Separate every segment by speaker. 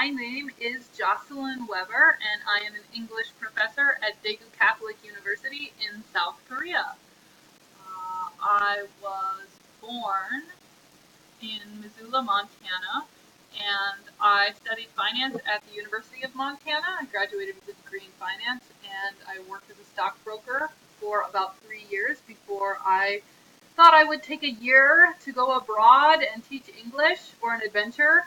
Speaker 1: My name is Jocelyn Weber, and I am an English professor at Daegu Catholic University in South Korea. I was born in Missoula, Montana, and I studied finance at the University of Montana. I graduated with a degree in finance, and I worked as a stockbroker for about 3 years before I thought I would take a year to go abroad and teach English for an adventure,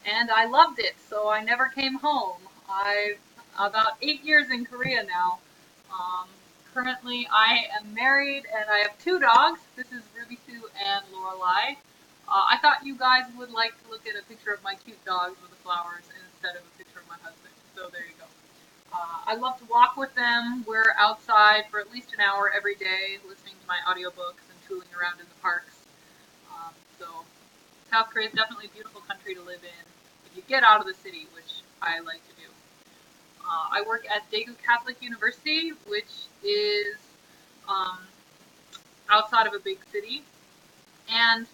Speaker 1: and I loved it, so I never came home. I've about 8 years in Korea now. Um, Currently, I am married and I have two dogs. This is Ruby Sue and Lorelei. I thought you guys would like to look at a picture of my cute dogs with the flowers instead of a picture of my husband. So there you go. I love to walk with them. We're outside for at least an hour every day listening to my audiobooks and tooling around in the parks. So South Korea is definitely a beautiful country to live in if you get out of the city, which I like to do. I work at Daegu Catholic University, which is um, outside of a big city, and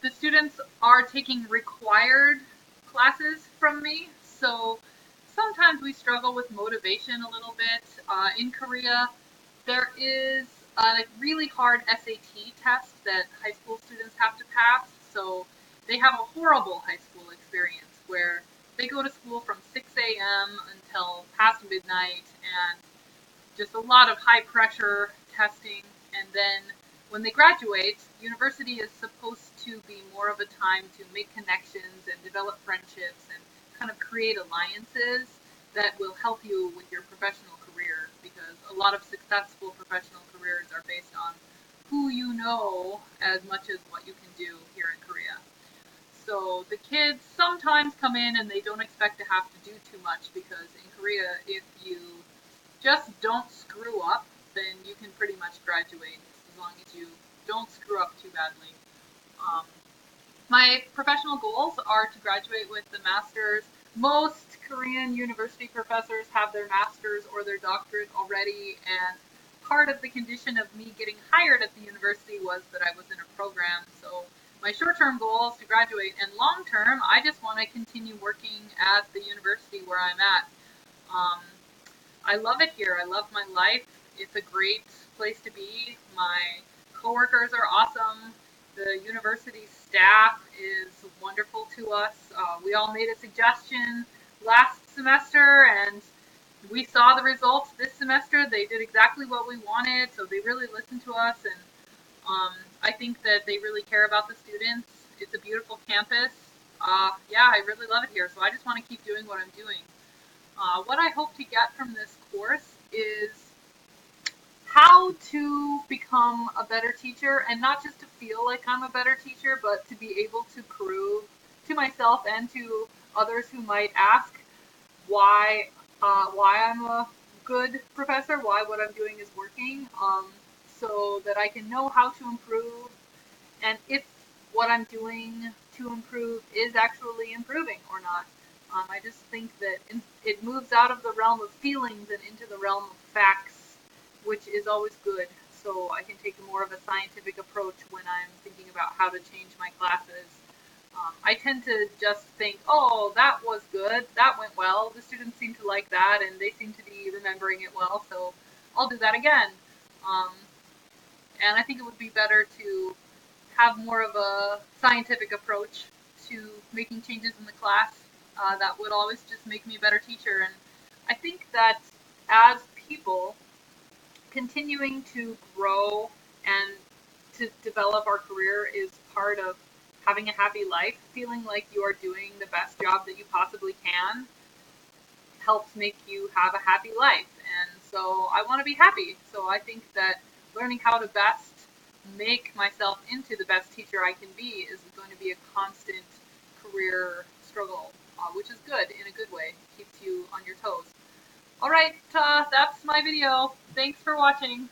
Speaker 1: the students are taking required classes from me, so sometimes we struggle with motivation a little bit. In Korea, there is a really hard SAT test that high school students have to pass, so they have a horrible high school experience where they go to school from 6 a.m. until past midnight and just a lot of high pressure testing. And then when they graduate, university is supposed to be more of a time to make connections and develop friendships and kind of create alliances that will help you with your professional career, because a lot of successful professional careers are based on who you know as much as what you can do here in Korea. So the kids sometimes come in and they don't expect to have to do too much, because in Korea, if you just don't screw up, then you can pretty much graduate as long as you don't screw up too badly. Um, my professional goals are to graduate with the master's. Most Korean university professors have their master's or their doctorate already, and part of the condition of me getting hired at the university was that I was in a program. So my short-term goal is to graduate, and long-term, I just want to continue working at the university where I'm at. Um, I love it here. I love my life. It's a great place to be. My coworkers are awesome. The university staff is wonderful to us. We all made a suggestion last semester, and we saw the results this semester. They did exactly what we wanted, so they really listened to us, and I think that they really care about the students. It's a beautiful campus. Yeah, I really love it here, so I just want to keep doing what I'm doing. What I hope to get from this course is how to become a better teacher, and not just to feel like I'm a better teacher, but to be able to prove to myself and to others who might ask why I'm a good professor, why what I'm doing is working, so that I can know how to improve, and if what I'm doing to improve is actually improving or not. I just think that it moves out of the realm of feelings and into the realm of facts, which is always good. So I can take more of a scientific approach when I'm thinking about how to change my classes. I tend to just think, oh, that was good, that went well, the students seem to like that, and they seem to be remembering it well, so I'll do that again. Um, and I think it would be better to have more of a scientific approach to making changes in the class. That would always just make me a better teacher. And I think that as people, continuing to grow and to develop our career is part of having a happy life. Feeling like you are doing the best job that you possibly can helps make you have a happy life. And so I want to be happy. So I think that learning how to best make myself into the best teacher I can be is going to be a constant career struggle, which is good in a good way. Keeps you on your toes. All right, that's my video. Thanks for watching.